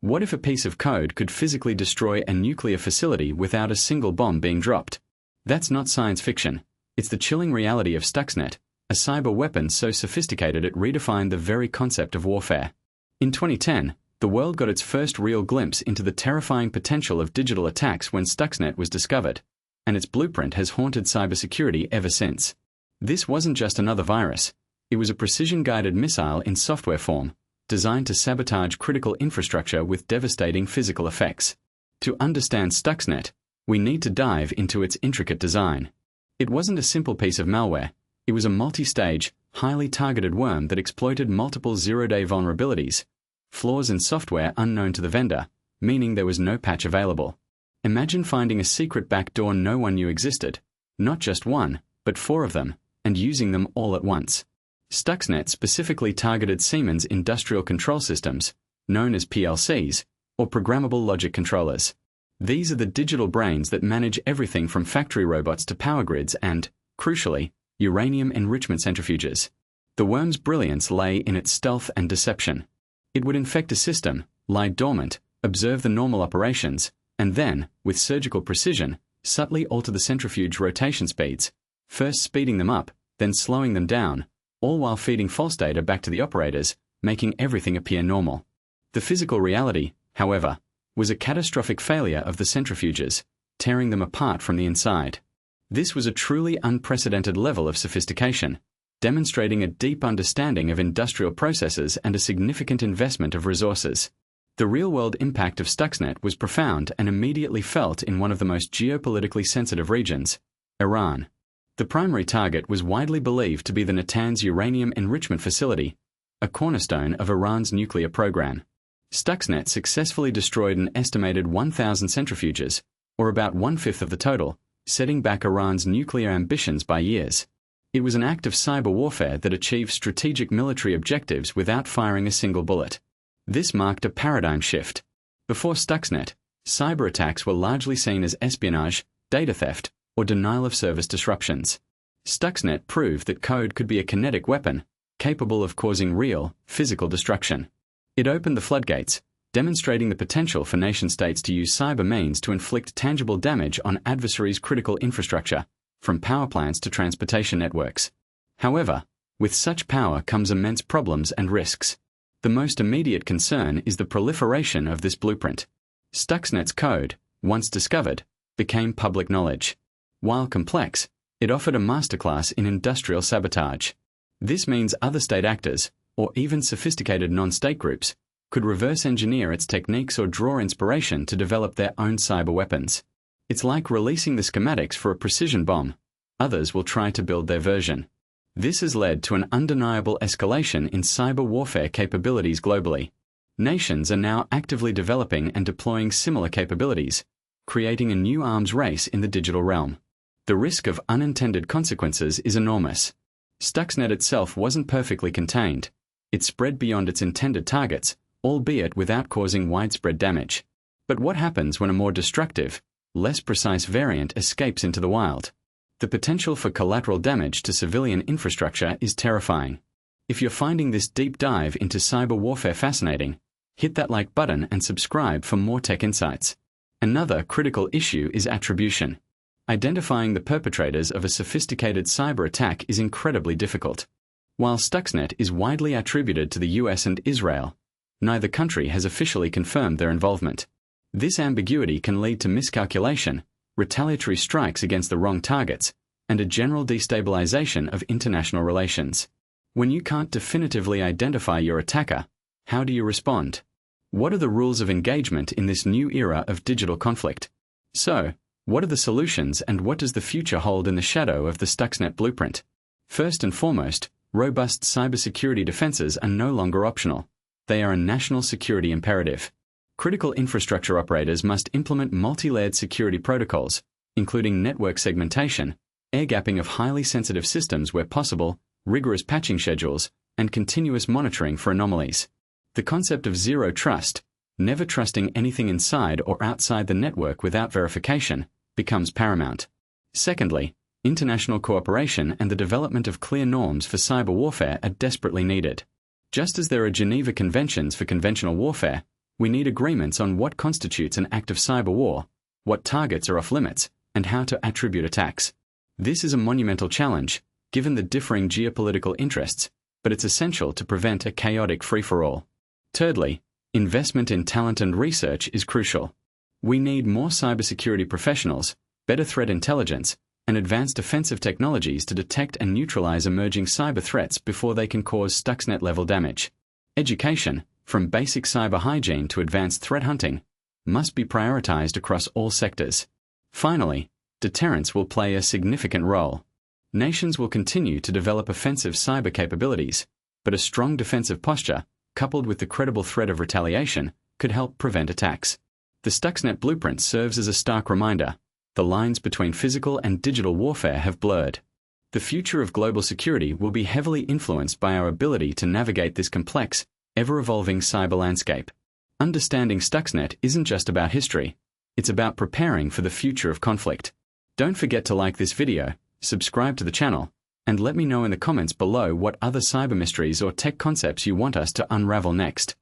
What if a piece of code could physically destroy a nuclear facility without a single bomb being dropped? That's not science fiction. It's the chilling reality of Stuxnet, a cyber weapon so sophisticated it redefined the very concept of warfare. In 2010, the world got its first real glimpse into the terrifying potential of digital attacks when Stuxnet was discovered, and its blueprint has haunted cybersecurity ever since. This wasn't just another virus. It was a precision-guided missile in software form, designed to sabotage critical infrastructure with devastating physical effects. To understand Stuxnet, we need to dive into its intricate design. It wasn't a simple piece of malware. It was a multi-stage, highly targeted worm that exploited multiple zero-day vulnerabilities, flaws in software unknown to the vendor, meaning there was no patch available. Imagine finding a secret backdoor no one knew existed, not just one, but 4 of them, and using them all at once. Stuxnet specifically targeted Siemens industrial control systems, known as PLCs, or programmable logic controllers. These are the digital brains that manage everything from factory robots to power grids and, crucially, uranium enrichment centrifuges. The worm's brilliance lay in its stealth and deception. It would infect a system, lie dormant, observe the normal operations, and then, with surgical precision, subtly alter the centrifuge rotation speeds, first speeding them up, then slowing them down, all while feeding false data back to the operators, making everything appear normal. The physical reality, however, was a catastrophic failure of the centrifuges, tearing them apart from the inside. This was a truly unprecedented level of sophistication, demonstrating a deep understanding of industrial processes and a significant investment of resources. The real-world impact of Stuxnet was profound and immediately felt in one of the most geopolitically sensitive regions, Iran. The primary target was widely believed to be the Natanz uranium enrichment facility, a cornerstone of Iran's nuclear program. Stuxnet successfully destroyed an estimated 1,000 centrifuges, or about 1/5 of the total, setting back Iran's nuclear ambitions by years. It was an act of cyber warfare that achieved strategic military objectives without firing a single bullet. This marked a paradigm shift. Before Stuxnet, cyber attacks were largely seen as espionage, data theft, or denial-of-service disruptions. Stuxnet proved that code could be a kinetic weapon, capable of causing real, physical destruction. It opened the floodgates, demonstrating the potential for nation-states to use cyber means to inflict tangible damage on adversaries' critical infrastructure, from power plants to transportation networks. However, with such power comes immense problems and risks. The most immediate concern is the proliferation of this blueprint. Stuxnet's code, once discovered, became public knowledge. While complex, it offered a masterclass in industrial sabotage. This means other state actors, or even sophisticated non-state groups, could reverse engineer its techniques or draw inspiration to develop their own cyber weapons. It's like releasing the schematics for a precision bomb. Others will try to build their version. This has led to an undeniable escalation in cyber warfare capabilities globally. Nations are now actively developing and deploying similar capabilities, creating a new arms race in the digital realm. The risk of unintended consequences is enormous. Stuxnet itself wasn't perfectly contained. It spread beyond its intended targets, albeit without causing widespread damage. But what happens when a more destructive, less precise variant escapes into the wild? The potential for collateral damage to civilian infrastructure is terrifying. If you're finding this deep dive into cyber warfare fascinating, hit that like button and subscribe for more tech insights. Another critical issue is attribution. Identifying the perpetrators of a sophisticated cyber attack is incredibly difficult. While Stuxnet is widely attributed to the US and Israel, neither country has officially confirmed their involvement. This ambiguity can lead to miscalculation, retaliatory strikes against the wrong targets, and a general destabilization of international relations. When you can't definitively identify your attacker, how do you respond? What are the rules of engagement in this new era of digital conflict? So, what are the solutions and what does the future hold in the shadow of the Stuxnet blueprint? First and foremost, robust cybersecurity defenses are no longer optional. They are a national security imperative. Critical infrastructure operators must implement multi-layered security protocols, including network segmentation, air-gapping of highly sensitive systems where possible, rigorous patching schedules, and continuous monitoring for anomalies. The concept of zero trust, never trusting anything inside or outside the network without verification, becomes paramount. Secondly, international cooperation and the development of clear norms for cyber warfare are desperately needed. Just as there are Geneva Conventions for conventional warfare, We need agreements on what constitutes an act of cyber war, what targets are off limits, and how to attribute attacks. This is a monumental challenge, given the differing geopolitical interests, but it's essential to prevent a chaotic free-for-all. Thirdly, investment in talent and research is crucial. We need more cybersecurity professionals, better threat intelligence, and advanced defensive technologies to detect and neutralize emerging cyber threats before they can cause Stuxnet-level damage. Education, from basic cyber hygiene to advanced threat hunting, must be prioritized across all sectors. Finally, deterrence will play a significant role. Nations will continue to develop offensive cyber capabilities, but a strong defensive posture, coupled with the credible threat of retaliation, could help prevent attacks. The Stuxnet blueprint serves as a stark reminder. The lines between physical and digital warfare have blurred. The future of global security will be heavily influenced by our ability to navigate this complex, ever-evolving cyber landscape. Understanding Stuxnet isn't just about history. It's about preparing for the future of conflict. Don't forget to like this video, subscribe to the channel, and let me know in the comments below what other cyber mysteries or tech concepts you want us to unravel next.